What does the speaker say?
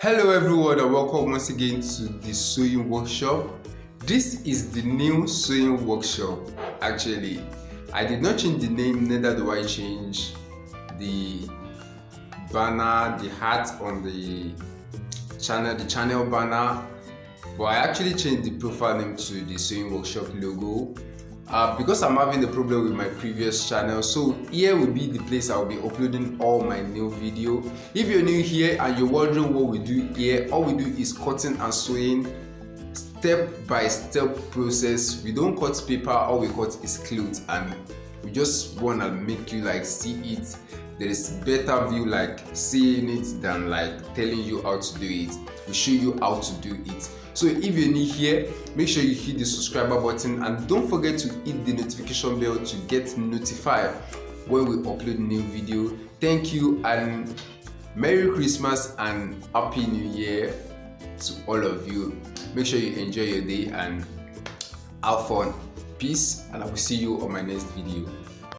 Hello everyone and welcome once again to the sewing workshop. This is the new sewing workshop. Actually, I did not change the name, neither do I change the banner, the hat on the channel banner, but I actually changed the profile name to the sewing workshop logo. Because I'm having a problem with my previous channel, so here will be the place I will be uploading all my new video. If you're new here and you're wondering what we do here, all we do is cutting and sewing, step by step process. We don't cut paper, all we cut is clothes, and we just want to make you like see it. There is better view like seeing it than like telling you how to do it. We show you how to do it. So if you're new here, make sure you hit the subscriber button and don't forget to hit the notification bell to get notified when we upload new video. Thank you and Merry Christmas and Happy New Year to all of you. Make sure you enjoy your day and have fun. Peace, and I will see you on my next video.